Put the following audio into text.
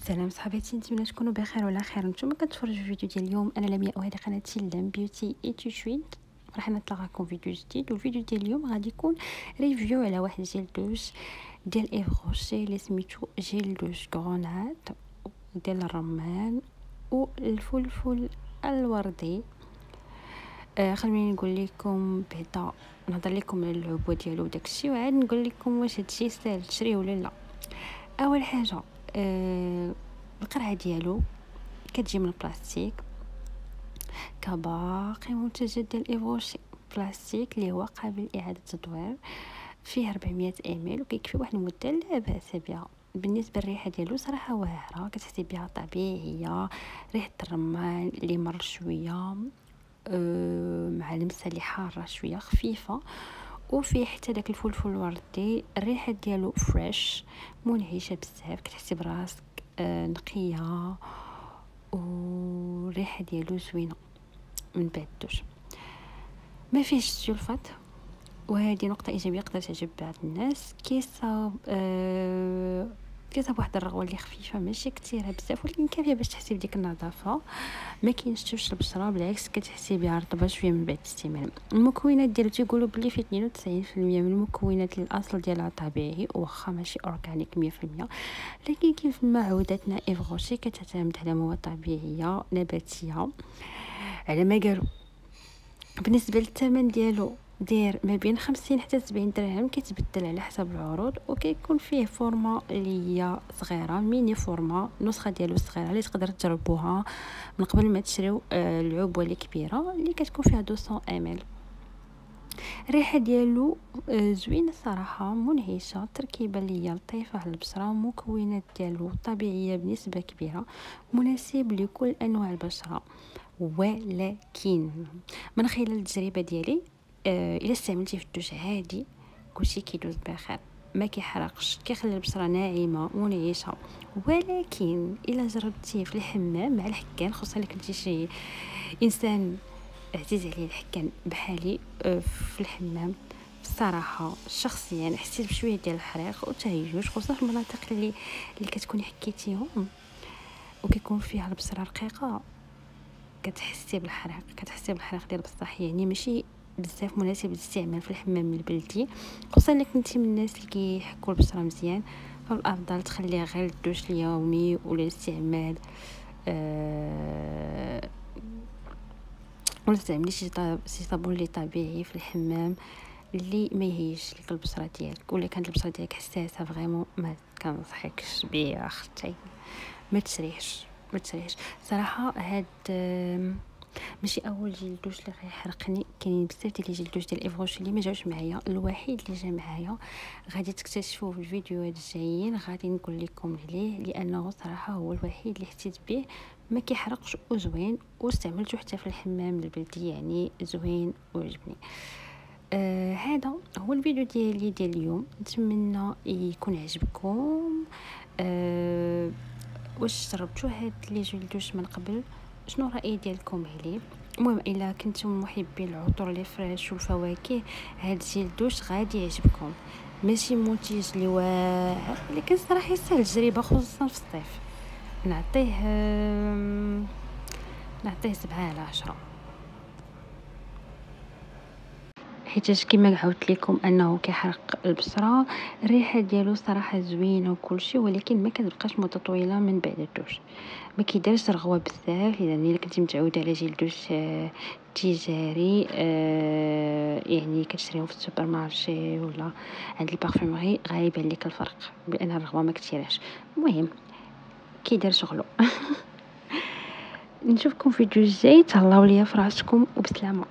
سلام صحباتي، نتمنى تكونوا بخير وعلى خير. نتوما كتفرجوا في الفيديو ديال اليوم. انا لمياء وهذه قناتي لام بيوتي اي توشويت. راح نطلعكم فيديو جديد، والفيديو ديال اليوم غادي يكون ريفيو على واحد جيل دوش ديال ايف روشي اللي سميتو جيل دوش كرونات ديال الرمان والفلفل الوردي. خليني نقول لكم بعدا، نهضر لكم على العبوه ديالو وداكشي، وعاد نقول لكم واش هادشي ساهل تشريه ولا لا. اول حاجه القرعه ديالو كتجي من البلاستيك كباقي منتجات ديال ايفوشي، بلاستيك اللي هو قابل لاعاده التدوير، فيه 400 ml وكيكفي واحد المده لا باس بها. بالنسبه للريحه ديالو صراحه واعره، كتحسي بها طبيعيه، ريحه الرمان اللي مر شويه مع لمسه اللي حاره شويه خفيفه، وفيه حتى داك الفلفل الوردي. الريحه ديالو فريش منعشه بزاف، كتحسي براسك نقيه، والريحه ديالو زوينه من بعد الدوش. ما فيهش السلفات، وهذه نقطه ايجابيه تقدر تعجب بعض الناس. كيصاوب واحد الرغوه اللي خفيفه ماشي كثيره بزاف، ولكن كافيه باش تحسي بديك النظافه. ما كينشفش البشره، بالعكس كتحسي بها رطبه شويه من بعد الاستعمال. المكونات ديالو تيقولوا بلي فيه 92% من المكونات اللي الاصل ديالها طبيعي، واخا ماشي اورغانيك 100%، لكن كيف ما عودتنا ايف روشي كتعتمد على مواد طبيعيه نباتيه على ما قالوا. بالنسبه للثمن ديالو داير ما بين 50 حتى 70 درهم، كيتبدل على حسب العروض، وكيكون فيه فورما اللي هي صغيره، ميني فورما، نسخه ديالو صغيره اللي تقدر تجربوها من قبل ما تشريو العبوه اللي كبيره اللي كتكون فيها 200 ml. الريحه ديالو زوينه صراحه، منعشه، تركيبه اللي هي لطيفه على البشره، مكونات ديالو طبيعيه بنسبه كبيره، مناسب لكل انواع البشره. ولكن من خلال التجربه ديالي الا استعملتيه في الدوش عادي كلشي كيدوز بخير، ما كيحرقش، كيخلي البشره ناعمه منعشه. ولكن الا جربتيه في الحمام مع الحكان، خصوصا الا كنتي شي انسان عزيز عليه الحكان بحالي، في الحمام بصراحه شخصيا حسيت بشويه ديال الحريق وتهيج، خصوصا في المناطق اللي كتكوني حكيتيهم وكيكون فيها البشره رقيقه، كتحسي بالحرق ديال بصح، يعني ماشي بزاف مناسب للاستعمال في الحمام البلدي، خصوصا الا كنتي من الناس اللي كيحكوا البشره مزيان. فالافضل تخليها غير الدوش اليومي ولا الاستعمال ولا تعملي شي صابون اللي طبيعي في الحمام اللي ما يهيش لك البشره ديالك. ولا كانت البشره ديالك حساسه فريمون ما كنصحكش بيه اختي، ما تشريهش صراحه. هاد ماشي اول جيل دوش اللي غيحرقني، كاينين بزاف ديال جيل دوش ديال ايفروش اللي ما جاوش معايا. الوحيد اللي جا معايا غادي تكتشفوه في الفيديوهات الجايين، غادي نقول لكم عليه، لانه صراحه هو الوحيد اللي حسيت به ما كيحرقش وزوين، واستعملته حتى في الحمام البلدي، يعني زوين وعجبني. هذا هو الفيديو ديالي ديال اليوم، نتمنى يكون عجبكم. واش جربتوا هاد لي جيل دوش من قبل؟ شنو الراي ديالكم عليه؟ المهم الا كنتم محبين العطور اللي فريش والفواكه، هاد جيل دوش غادي يعجبكم. ماشي منتج اللي واعر، لكن صراحه يستاهل التجربه، خصوصا في الصيف. نعطيه 7/10، حيتاش كما عاودت لكم انه كيحرق البشره. الريحه ديالو صراحه زوينه وكلشي، ولكن ما كتبقاش مده طويله من بعد الدوش، ما كيدارش رغوه بزاف. يعني الا كنتي متعوده على جيل دوش تجاري، يعني كتشريهم في السوبر مارشي ولا عند البارفومري، غايبان لك الفرق بان الرغوه ما كثيراش. المهم كيدار شغلو. نشوفكم في فيديو جاي، تهلاو ليا في راسكم وبسلامه.